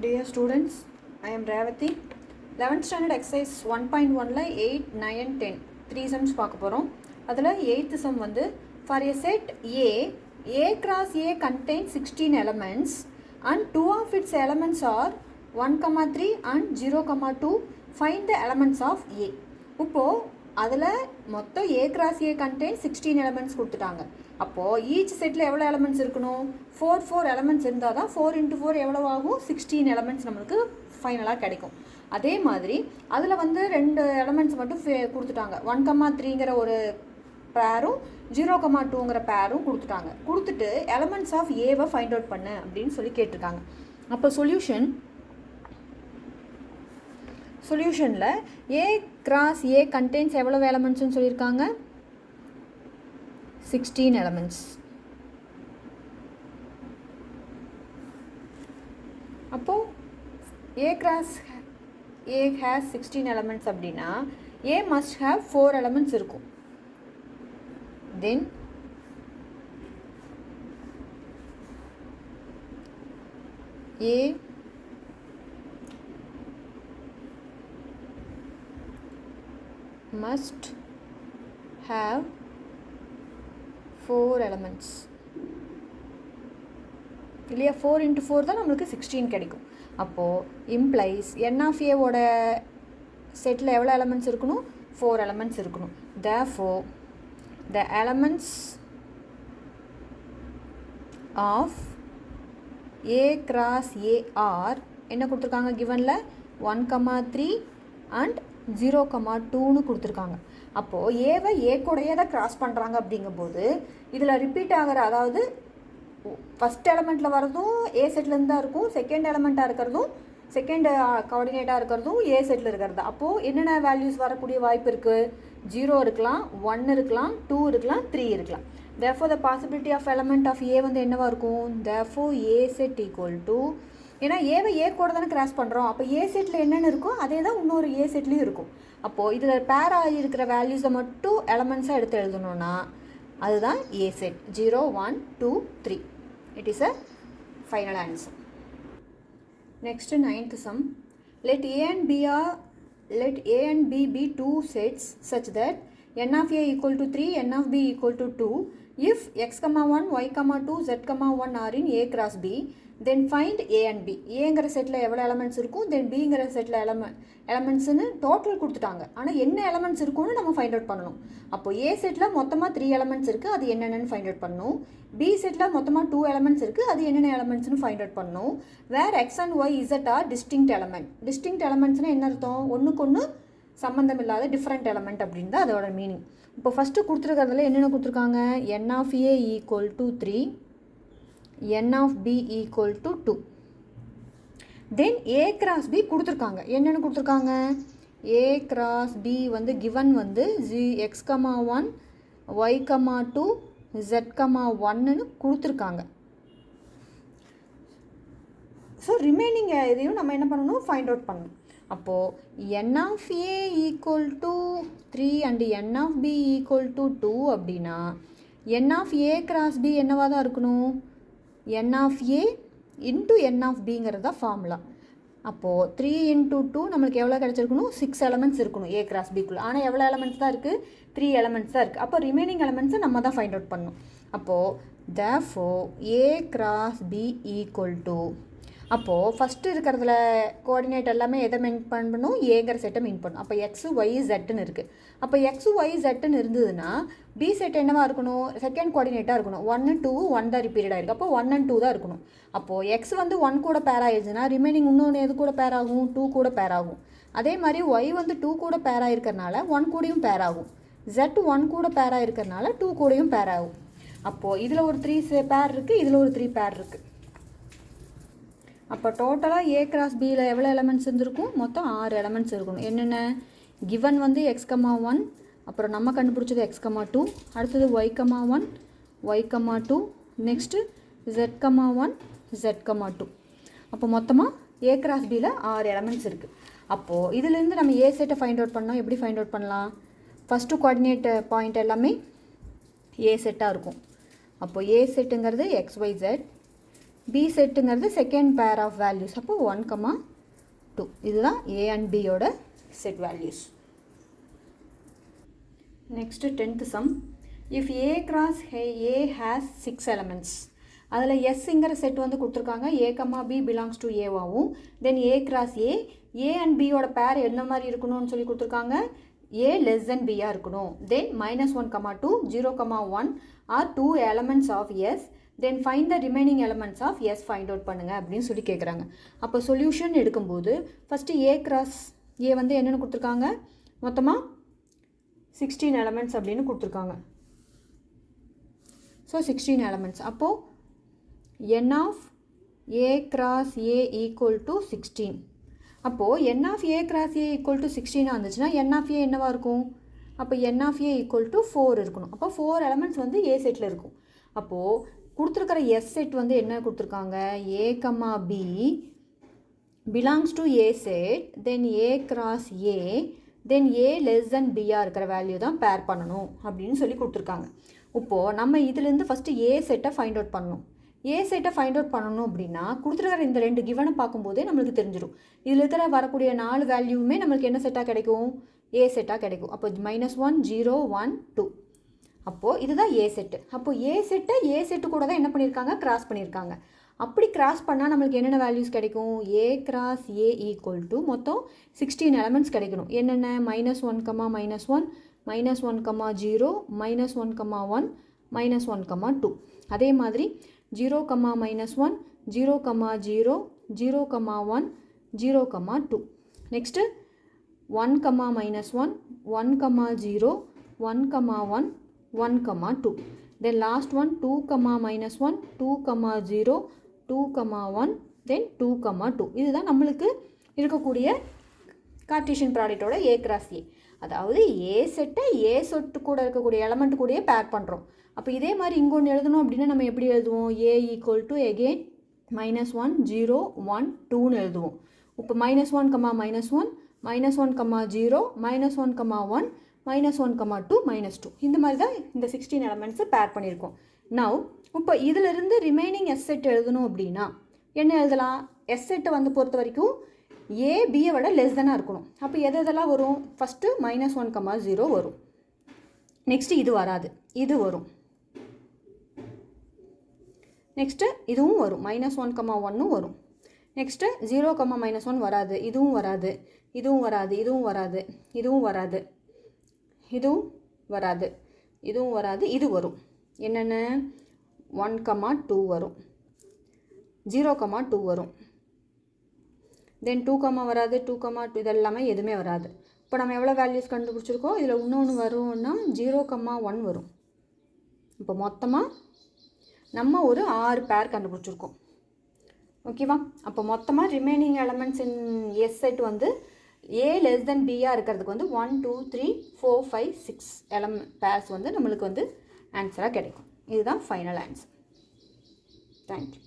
Dear students, I am Revati. 11th standard exercise 1.1 8, 9, 10 3 sums பார்க்க போகிறோம். அதில் 8th sum வந்து for a set A cross A contains 16 elements and 2 of its elements are 1, 3 and 0, 2. Find the elements of A. இப்போது அதில் மொத்தம் A cross A contains 16 elements கொடுத்துட்டாங்க. அப்போது each settle எவ்வளோ எலமெண்ட்ஸ் இருக்கணும்? 4 எலமெண்ட்ஸ் இருந்தால் தான் 4 × 4 எவ்வளோ ஆகும்? 16 எலமெண்ட்ஸ் நம்மளுக்கு ஃபைனலாக கிடைக்கும். அதே மாதிரி அதில் வந்து 2 எலமெண்ட்ஸ் மட்டும் கொடுத்துட்டாங்க. 1, 3ங்கிற ஒரு பேரும் 0, 2ங்கிற பேரும் கொடுத்துட்டாங்க. கொடுத்துட்டு எலமெண்ட்ஸ் ஆஃப் ஏவை ஃபைண்ட் அவுட் பண்ணு அப்படின்னு சொல்லி கேட்டிருக்காங்க. அப்போ சொல்யூஷனில் A cross A contains எவ்வளோ எலமெண்ட்ஸ்னு சொல்லியிருக்காங்க? 16 elements. அப்போது A cross A has 16 elements அப்படின்னா A must have 4 elements இருக்கும். Then A must have 4 elements. இல்லையா? 4 × 4 தான் நம்மளுக்கு 16 கிடைக்கும். அப்போது இம்ப்ளைஸ் N of A ஓட செட்டில் எவ்வளோ எலமெண்ட்ஸ் இருக்கணும்? 4 எலமெண்ட்ஸ் இருக்கணும். Therefore the elements of A cross A are என்ன கொடுத்துருக்காங்க? கிவனில் 1, 3 and 0, 2ன்னு கொடுத்துருக்காங்க. அப்போது ஏவை ஏ கூடையே தான் கிராஸ் பண்ணுறாங்க. அப்படிங்கும்போது இதில் ரிப்பீட் ஆகிற, அதாவது ஃபஸ்ட் எலமெண்ட்டில் வரதும் ஏ செட்லேருந்து தான் இருக்கும், செகண்ட் எலமெண்ட்டாக இருக்கிறதும் செகண்ட் கோஆர்டினேட்டாக இருக்கிறதும் ஏ செட்டில் இருக்கிறது. அப்போது என்னென்ன வேல்யூஸ் வரக்கூடிய வாய்ப்பு இருக்குது? 0 இருக்கலாம், 1 இருக்கலாம், 2 இருக்கலாம், 3 இருக்கலாம். therefore the possibility of element of A வந்து என்னவாக இருக்கும்? therefore A set equal to, ஏன்னா ஏவை ஏ கூட தானே கிராஸ் பண்ணுறோம். அப்போ ஏ செட்டில் என்னென்னு இருக்கும் அதே தான் இன்னொரு ஏ செட்லேயும் இருக்கும். அப்போது இதில் பேர் ஆகியிருக்கிற வேல்யூஸை மட்டும் எலமெண்ட்ஸாக எடுத்து எழுதணுன்னா அதுதான் A set. 0, 1, 2, 3. It is a final answer. Next 9th sum. Let A and B be two sets such that N of A equal to 3, N of B equal to 2. If x, 1, y, 2, z, 1 are in A cross B, then find A and B. ஏங்கிற settle எவ்வளோ elements இருக்கும், தென் பிங்கிற settle எலமெண்ட்ஸ்னு total கொடுத்துட்டாங்க. ஆனால் என்ன elements இருக்கும்னு நம்ம find out பண்ணணும். அப்போது ஏ செட்டில் மொத்தமாக 3 எலமெண்ட்ஸ் இருக்குது, அது என்னென்னு ஃபைண்ட் அவுட் பண்ணணும். பி செட்டில் மொத்தமாக 2 எலமெண்ட்ஸ் இருக்குது, அது என்னென்ன எலமெண்ட்ஸ்னு ஃபைண்ட் அவுட் பண்ணணும். Where x and y z are distinct element. Distinct எலமெண்ட்ஸ்னால் என்ன அர்த்தம்? ஒன்றுக்கு ஒன்று சம்மந்தம் இல்லாத டிஃப்ரெண்ட் எலமெண்ட் அப்படின்னு தான் அதோட மீனிங். இப்போ ஃபஸ்ட்டு கொடுத்துருக்கிறதுல என்னென்ன கொடுத்துருக்காங்க? N of A equal to 3, N of B equal to 2. Then A cross B கொடுத்துருக்காங்க. என்னென்னு கொடுத்துருக்காங்க? A cross B வந்து கிவன் வந்து x, 1, y, 2, z, 1ன்னு கொடுத்துருக்காங்க. ஸோ ரிமைனிங் இதையும் நம்ம என்ன பண்ணணும்? ஃபைண்ட் அவுட் பண்ணணும். அப்போது N of A equal to 3 and N of B equal to 2 அப்படின்னா N of A cross B என்னவாக தான் இருக்கணும்? N of A into N of Bங்கிறது தான் ஃபார்முலா. அப்போது 3 × 2 நம்மளுக்கு எவ்வளோ கிடச்சிருக்கணும்? 6 எலமெண்ட்ஸ் இருக்கணும் ஏ கிராஸ் பிக்குள்ளே. ஆனால் எவ்வளோ எலமெண்ட்ஸ் தான் இருக்குது? 3 எலமெண்ட்ஸ் தான் இருக்குது. அப்போ ரிமைனிங் எலமெண்ட்ஸை நம்ம தான் ஃபைண்ட் அவுட் பண்ணணும். அப்போது therefore A cross B equal to, அப்போது ஃபஸ்ட்டு இருக்கிறதுல கோஆர்டினேட் எல்லாமே எதை மீன் பண்ணணும்? ஏங்கிற செட்டை மீன் பண்ணணும். அப்போ எக்ஸ், ஒய், ஜெட்டுன்னு இருக்குது. அப்போ எக்ஸ், ஒய், ஜெட்டுன்னு இருந்ததுன்னா பி செட் என்னவாக இருக்கணும்? செகண்ட் கோஆர்டினேட்டாக இருக்கணும். 1, 2, 1 தான் ரிப்பீட் ஆகிருக்கு. அப்போ 1 and 2 தான் இருக்கணும். அப்போது எக்ஸ் வந்து 1 கூட பேர் ஆகிடுச்சுன்னா ரிமைனிங் இன்னொன்று எது கூட பேர் ஆகும்? 2 கூட பேர் ஆகும். அதே மாதிரி ஒய் வந்து 2 கூட பேர் ஆகிருக்கிறனால 1 கூடயும் பேர் ஆகும். ஜெட் 1 கூட பேர் ஆகிருக்கிறனால 2 கூடயும் பேர் ஆகும். அப்போது இதில் ஒரு 3 பேர் இருக்குது, இதில் ஒரு 3 பேர் இருக்குது. அப்போ டோட்டலாக ஏ கிராஸ் பியில் எவ்வளோ எலமெண்ட்ஸ் இருந்திருக்கும்? மொத்தம் 6 எலமெண்ட்ஸ் இருக்கணும். என்னென்ன? கிவன் வந்து x, 1, அப்புறம் நம்ம கண்டுபிடிச்சது x, 2, அடுத்தது y, 1, y, 2, next z, 1, z, 2. அப்போ மொத்தமாக ஏ கிராஸ் பியில் 6 எலமெண்ட்ஸ் இருக்குது. அப்போது இதிலேருந்து நம்ம ஏ செட்டை ஃபைண்ட் அவுட் பண்ணோம். எப்படி ஃபைண்ட் அவுட் பண்ணலாம்? ஃபஸ்ட்டு கோஆர்டினேட் பாயிண்ட் எல்லாமே ஏ செட்டாக இருக்கும். அப்போது ஏ செட்டுங்கிறது XYZ, பி செட்டுங்கிறது செகண்ட் பேர் ஆஃப் வேல்யூஸ். அப்போ 1, 2 இதுதான் ஏ அண்ட் பியோட set values. Next 10th sum. If A cross A has 6 elements, அதில் எஸ்ங்கிற செட் வந்து கொடுத்துருக்காங்க. A comma B belongs to ஏவாகவும், then A cross A and பியோட பேர் என்ன மாதிரி இருக்கணும்னு சொல்லி கொடுத்துருக்காங்க. ஏ லெஸ் தென் பியாக இருக்கணும். Then -1, 2, 0, 1 or 2 elements of S. Then find the remaining elements of S find out பண்ணுங்கள் அப்படின்னு சொல்லி கேட்குறாங்க. அப்போ சொல்யூஷன் எடுக்கும்போது ஃபஸ்ட்டு ஏ கிராஸ் ஏ வந்து என்னென்னு கொடுத்துருக்காங்க, மொத்தமாக 16 எலமெண்ட்ஸ் அப்படின்னு கொடுத்துருக்காங்க. So 16 elements. அப்போது n of A cross A equal to 16. அப்போது n of A cross A equal to 16 வந்துச்சுன்னா n ஆஃப் ஏ என்னவாக இருக்கும்? அப்போ n of A equal to 4 இருக்கணும். அப்போ 4 எலமெண்ட்ஸ் வந்து ஏ செட்டில் இருக்கும். அப்போது கொடுத்துருக்கிற எஸ் செட் வந்து என்ன கொடுத்துருக்காங்க, A comma B belongs to A set, then A cross A, then A less தென் பியாக இருக்கிற வேல்யூ தான் பேர் பண்ணணும் அப்படின்னு சொல்லி கொடுத்துருக்காங்க. இப்போது நம்ம இதுலேருந்து ஃபஸ்ட்டு ஏ செட்டை ஃபைண்ட் அவுட் பண்ணணும். ஏ செட்டை ஃபைண்ட் அவுட் பண்ணணும் அப்படின்னா கொடுத்துருக்கிற இந்த 2 கிவனை பார்க்கும்போதே நம்மளுக்கு தெரிஞ்சிடும். இதில் இருக்கிற வரக்கூடிய 4 வேல்யூவுமே நம்மளுக்கு என்ன செட்டாக கிடைக்கும், ஏ செட்டாக கிடைக்கும். அப்போ -1, 0, 1, 2. அப்போது இதுதான் ஏ செட்டு. அப்போது ஏ செட்டை ஏ செட்டு கூட தான் என்ன பண்ணியிருக்காங்க, கிராஸ் பண்ணியிருக்காங்க. அப்படி கிராஸ் பண்ணால் நம்மளுக்கு என்னென்ன வேல்யூஸ் கிடைக்கும், ஏ கிராஸ் ஏ ஈக்குவல் டு மொத்தம் 16 எலமெண்ட்ஸ் கிடைக்கணும். என்னென்ன, -1, -1, -1, -1, 0, -1, -1, -1, 2. அதே மாதிரி 0, -1, 0, 0, 0, 0, 1, 0, 2. Next 1, -1, 1, 0, 1, 1, 1, 2. Then last one 2, -1, 2, 0, 2, 1, then 2, 2. இதுதான் நம்மளுக்கு இருக்கக்கூடிய கார்ட்டீசியன் ப்ராடக்டோட ஏ கிராஸ் ஏ. அதாவது ஏ செட்டை ஏ செட்டு கூட இருக்கக்கூடிய எலமெண்ட் கூடயே பேர் பண்ணுறோம். அப்போ இதே மாதிரி இங்கொன்று எழுதணும் அப்படின்னா நம்ம எப்படி எழுதுவோம், ஏ ஈக்குவல் டு எகெயின் -1, 0, 1, 2ன்னு எழுதுவோம். இப்போ -1, -1, -1, -1, -0, -1, -1, -1, -2. இந்த மாதிரி தான் இந்த 16 எலமெண்ட்ஸை பேர் பண்ணியிருக்கோம். நவ் இப்போ இதிலிருந்து ரிமைனிங் எஸ் செட் எழுதணும் அப்படின்னா என்ன எழுதலாம், எஸ் செட்டை வந்து பொறுத்த வரைக்கும் ஏ பியை விட லெஸ் தானாக இருக்கணும். அப்போ எதெல்லாம் வரும், ஃபஸ்ட்டு -1, 0 வரும். நெக்ஸ்ட்டு இது வராது, இது வரும். நெக்ஸ்ட்டு இதுவும் வரும், -1, 1 வரும். நெக்ஸ்ட்டு 0, -1 வராது, இதுவும் வராது, இதுவும் வராது, இதுவும் வராது, இதுவும் வராது, இதுவும் வராது, இதுவும் வராது, இது வரும். என்னென்ன, 1, 2 வரும், 0, 2 வரும், தென் 2, வராது, 2, 2 இதெல்லாமே எதுவுமே வராது. இப்போ நம்ம எவ்வளோ வேல்யூஸ் கண்டுபிடிச்சிருக்கோம், இதில் இன்னொன்று வரும்னா 0, 1 வரும். இப்போ மொத்தமாக நம்ம ஒரு 6 பேர் கண்டுபிடிச்சிருக்கோம். ஓகேவா? அப்போ மொத்தமாக remaining elements in S set வந்து ஏ லெஸ் தென் பியாக இருக்கிறதுக்கு வந்து 1, 2, 3, 4, 5, 6 பேர்ஸ் வந்து நம்மளுக்கு வந்து ஆன்சராக கிடைக்கும். இதுதான் ஃபைனல் ஆன்சர். தேங்க்யூ.